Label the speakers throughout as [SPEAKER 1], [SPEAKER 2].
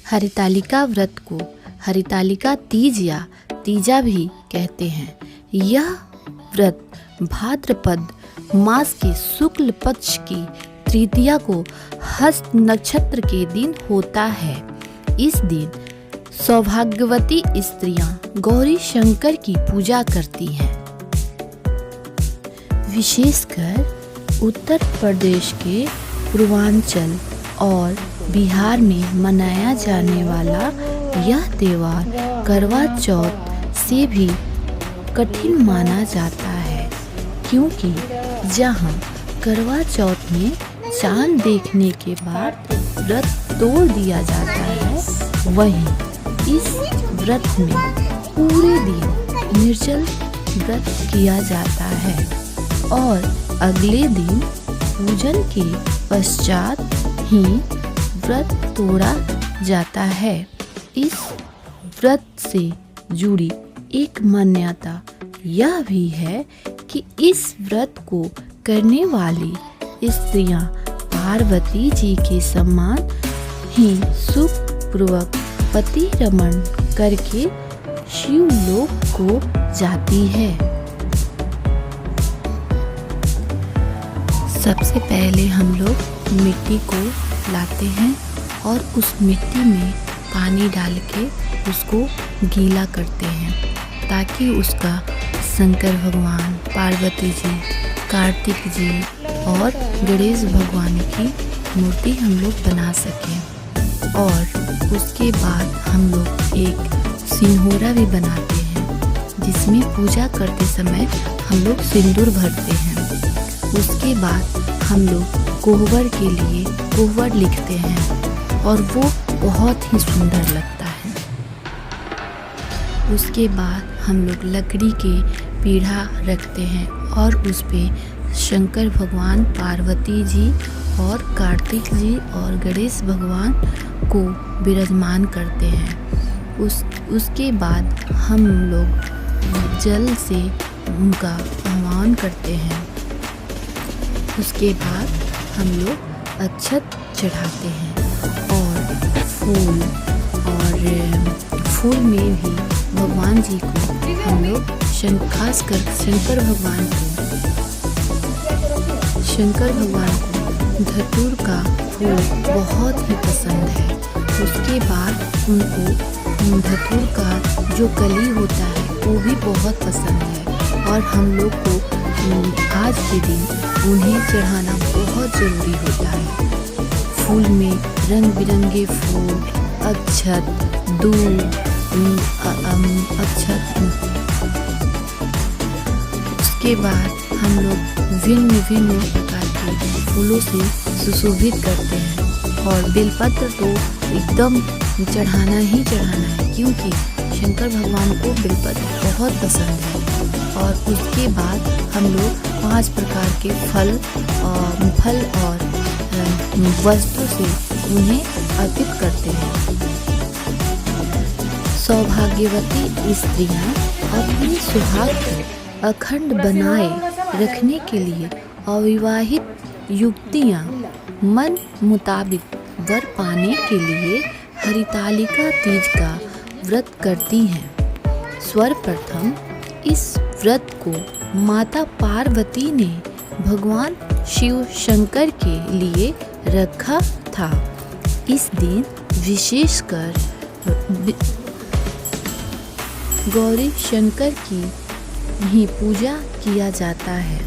[SPEAKER 1] हरितालिका व्रत को हरितालिका तीज या तीजा भी कहते हैं। यह व्रत भाद्रपद मास के शुक्ल पक्ष की तृतीया को हस्त नक्षत्र के दिन होता है। इस दिन सौभाग्यवती स्त्रियां गौरी शंकर की पूजा करती हैं। विशेषकर उत्तर प्रदेश के पूर्वांचल और बिहार में मनाया जाने वाला यह त्योहार करवा चौथ से भी कठिन माना जाता है, क्योंकि जहां करवा चौथ में चांद देखने के बाद व्रत तोड़ दिया जाता है, वहीं इस व्रत में पूरे दिन निर्जल व्रत किया जाता है और अगले दिन पूजन के पश्चात ही व्रत तोड़ा जाता है। इस व्रत से जुड़ी एक मान्यता यह भी है कि इस व्रत को करने वाली स्त्रियां पार्वती जी के समान ही सुखपूर्वक पति रमण करके शिवलोक को जाती है। सबसे पहले हम लोग मिट्टी को लाते हैं और उस मिट्टी में पानी डाल के उसको गीला करते हैं, ताकि उसका शंकर भगवान, पार्वती जी, कार्तिक जी और गणेश भगवान की मूर्ति हम लोग बना सकें। और उसके बाद हम लोग एक सिंहोरा भी बनाते हैं, जिसमें पूजा करते समय हम लोग सिंदूर भरते हैं। उसके बाद हम लोग कोहबर के लिए कोहबर लिखते हैं और वो बहुत ही सुंदर लगता है। उसके बाद हम लोग लकड़ी के पीढ़ा रखते हैं और उस पे शंकर भगवान, पार्वती जी और कार्तिक जी और गणेश भगवान को विराजमान करते हैं। उसके बाद हम लोग जल से उनका आह्वान करते हैं। उसके बाद हम लोग अक्षत चढ़ाते हैं और फूल में भी भगवान जी को हम लोग खासकर शंकर भगवान को धतूर का फूल बहुत ही पसंद है। उसके बाद उनको धतूर का जो कली होता है वो भी बहुत पसंद है और हम लोग को आज के दिन उन्हें चढ़ाना बहुत ज़रूरी होता है। फूल में रंग बिरंगे फूल, अक्षत, दूध, उसके बाद हम लोग भिन्न प्रकार के फूलों से सुशोभित करते हैं। और बेलपत्र तो एकदम चढ़ाना ही चढ़ाना है, क्योंकि शंकर भगवान को बेलपत्र बहुत पसंद है। और उसके बाद हम लोग 5 प्रकार के फल और वस्तु से उन्हें अर्पित करते हैं। सौभाग्यवती स्त्रियां अपने सुहाग को अखंड बनाए रखने के लिए अविवाहित युवतियां मन मुताबिक वर पाने के लिए हरितालिका तीज का व्रत करती हैं। सर्वप्रथम इस व्रत को माता पार्वती ने भगवान शिव शंकर के लिए रखा था। इस दिन विशेषकर गौरी शंकर की ही पूजा किया जाता है।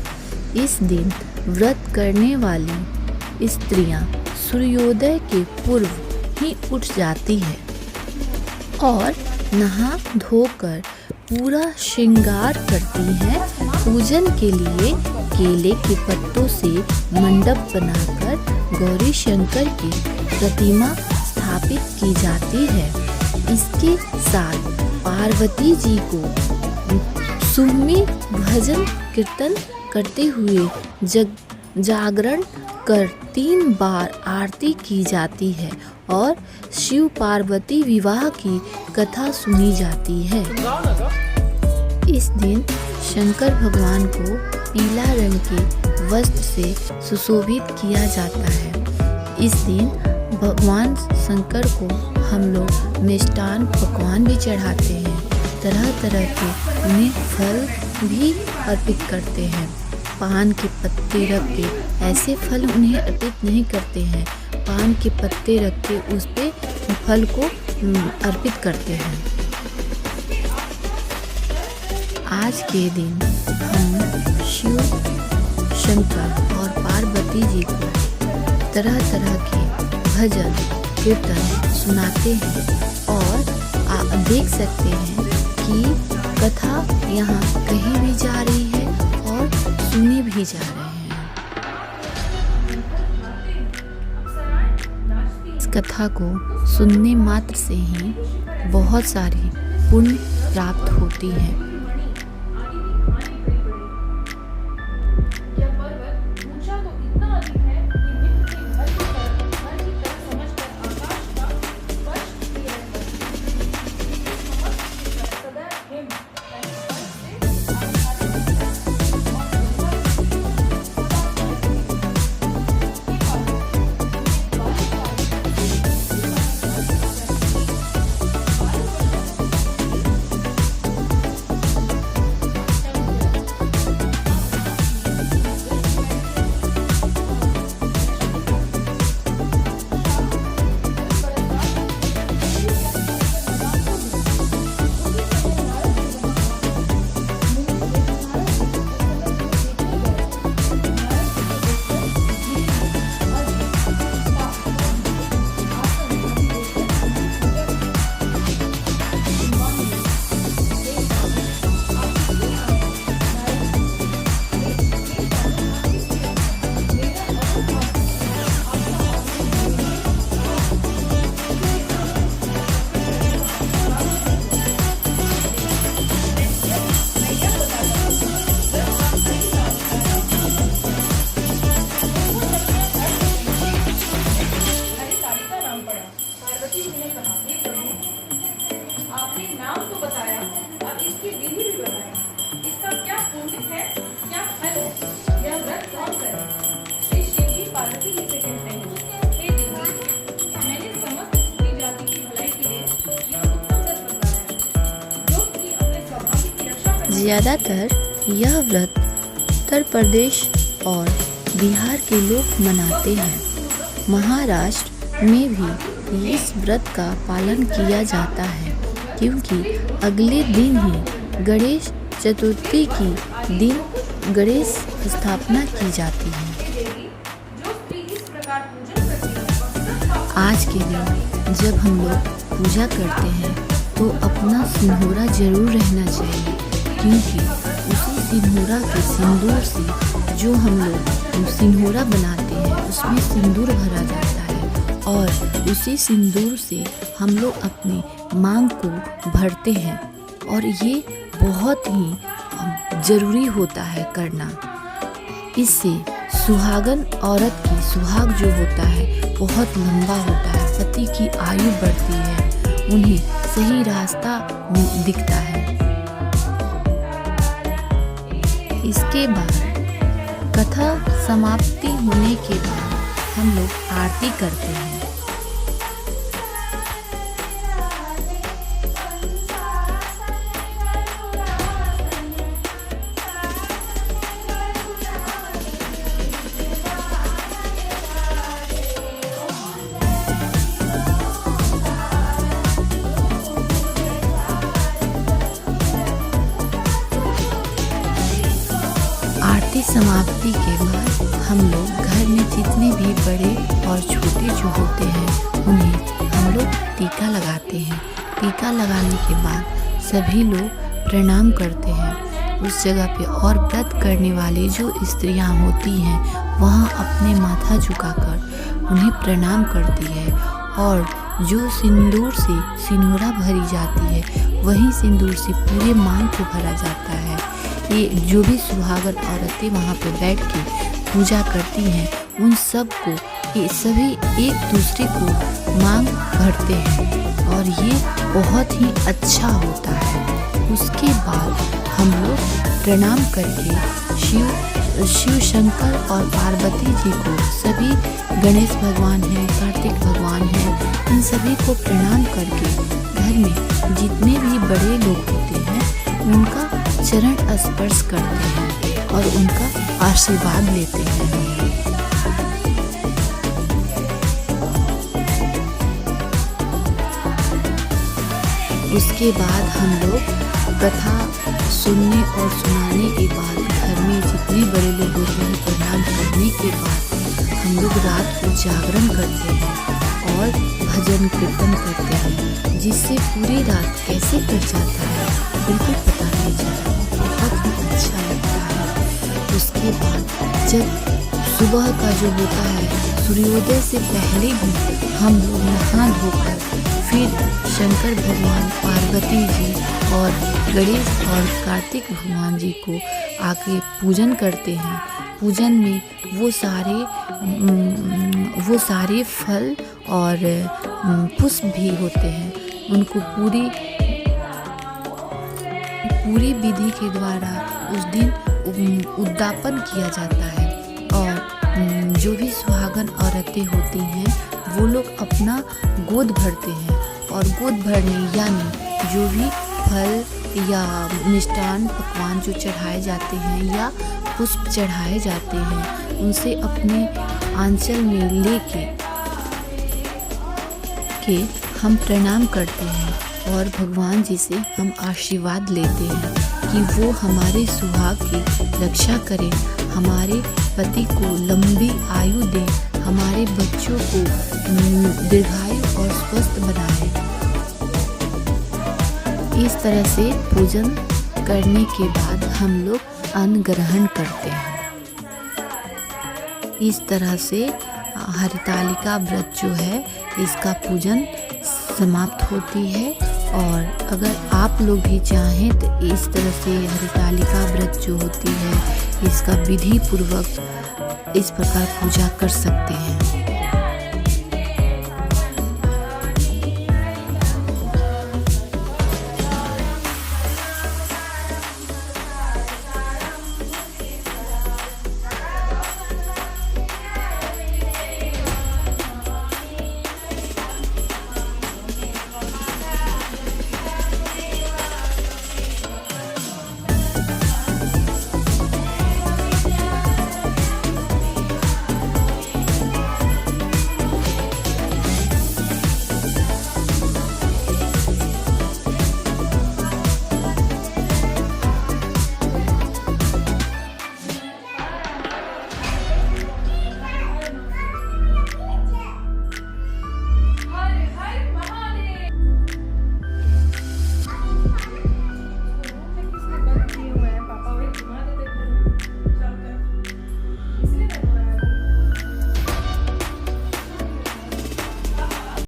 [SPEAKER 1] इस दिन व्रत करने वाली स्त्रियां सूर्योदय के पूर्व ही उठ जाती है और नहा धोकर पूरा श्रृंगार करती हैं। पूजन के लिए केले के पत्तों से मंडप बनाकर गौरी शंकर की प्रतिमा स्थापित की जाती है। इसके साथ पार्वती जी को सुम्मी भजन कीर्तन करते हुए जागरण कर 3 बार आरती की जाती है और शिव पार्वती विवाह की कथा सुनी जाती है। इस दिन शंकर भगवान को पीला रंग के वस्त्र से सुशोभित किया जाता है। इस दिन भगवान शंकर को हम लोग मिष्टान पकवान भी चढ़ाते हैं, तरह तरह के उन्हें फल भी अर्पित करते हैं। पान के पत्ते रख के, ऐसे फल उन्हें अर्पित नहीं करते हैं, पान के पत्ते रख के उस पे फल को अर्पित करते हैं। आज के दिन हम शिव शंकर और पार्वती जी को तरह तरह के भजन कीर्तन सुनाते हैं और आप देख सकते हैं कि कथा यहाँ कही भी जा रही है और सुने भी जा रहे हैं। इस कथा को सुनने मात्र से ही बहुत सारी पुण्य प्राप्त होती है।
[SPEAKER 2] आपने नाम तो बताया, अब इसकी विधि भी बताएं। इसका क्या पुण्य है, क्या फल है, यह व्रत कौन करे? श्री शिव जी पार्वती जी से कहते हैं, हे देवी, मैंने समस्त स्त्री जाति की भलाई के लिए यह उत्तम व्रत बताया, जो कि अपने सौभाग्य की रक्षा करने।
[SPEAKER 1] ज़्यादातर यह व्रत उत्तर प्रदेश और बिहार के लोग मनाते हैं। महाराष्ट्र में भी इस व्रत का पालन किया जाता है, क्योंकि अगले दिन ही गणेश चतुर्थी की दिन गणेश स्थापना की जाती है। आज के दिन जब हम लोग पूजा करते हैं तो अपना सिंदूरा जरूर रहना चाहिए, क्योंकि उसी सिंदूरा के सिंदूर से जो हम लोग सिंदूरा बनाते हैं उसमें सिंदूर भरा जाता है और उसी सिंदूर से हम लोग अपनी मांग को भरते हैं और ये बहुत ही ज़रूरी होता है करना। इससे सुहागन औरत की सुहाग जो होता है बहुत लंबा होता है, पति की आयु बढ़ती है, उन्हें सही रास्ता दिखता है। इसके बाद कथा समाप्ति होने के बाद हम लोग आरती करते हैं। आरती समाप्ति के बाद हम लोग घर में जितने भी बड़े और छोटे जो होते हैं उन्हें हम लोग टीका लगाते हैं। टीका लगाने के बाद सभी लोग प्रणाम करते हैं। उस जगह पे और व्रत करने वाली जो स्त्रियां होती हैं वहाँ अपने माथा झुकाकर उन्हें प्रणाम करती है और जो सिंदूर से सिंदूरा भरी जाती है वही सिंदूर से पूरे मांग को भरा जाता है। ये जो भी सुहागन औरतें वहाँ पे बैठ के पूजा करती हैं उन सब को ये सभी एक दूसरे को मांग भरते हैं और ये बहुत ही अच्छा होता है। उसके बाद हम लोग प्रणाम करके शिव शिव शंकर और पार्वती जी को, सभी गणेश भगवान हैं, कार्तिक भगवान हैं, इन सभी को प्रणाम करके घर में जितने भी बड़े लोग होते हैं उनका चरण स्पर्श करते हैं और उनका आशीर्वाद लेते हैं। उसके बाद हम लोग कथा सुनने और सुनाने के बाद घर में जितने बड़े लोग होते हैं प्रणाम करने के बाद हम लोग रात को जागरण करते हैं और भजन कीर्तन करते हैं, जिससे पूरी रात कैसे कट जाता है बिल्कुल पता नहीं चलता, बहुत ही अच्छा लगता है। उसके बाद जब सुबह का जो होता है सूर्योदय से पहले ही हम लोग नहा धोकर फिर शंकर भगवान, पार्वती जी और गणेश और कार्तिक भगवान जी को आके पूजन करते हैं। पूजन में वो सारे फल और पुष्प भी होते हैं, उनको पूरी विधि के द्वारा उस दिन उद्यापन किया जाता है। और जो भी सुहागन औरतें होती हैं वो लोग अपना गोद भरते हैं और गोद भरने यानी जो भी फल या मिष्टान पकवान जो चढ़ाए जाते हैं या पुष्प चढ़ाए जाते हैं उनसे अपने आंचल में लेके हम प्रणाम करते हैं और भगवान जी से हम आशीर्वाद लेते हैं कि वो हमारे सुहाग की रक्षा करें, हमारे पति को लंबी आयु दे, हमारे बच्चों को दीर्घायु और स्वस्थ बनाए। इस तरह से पूजन करने के बाद हम लोग अन्न ग्रहण करते हैं। इस तरह से हरितालिका व्रत जो है इसका पूजन समाप्त होती है। और अगर आप लोग भी चाहें तो इस तरह से हरितालिका व्रत जो होती है इसका विधि पूर्वक इस प्रकार पूजा कर सकते हैं।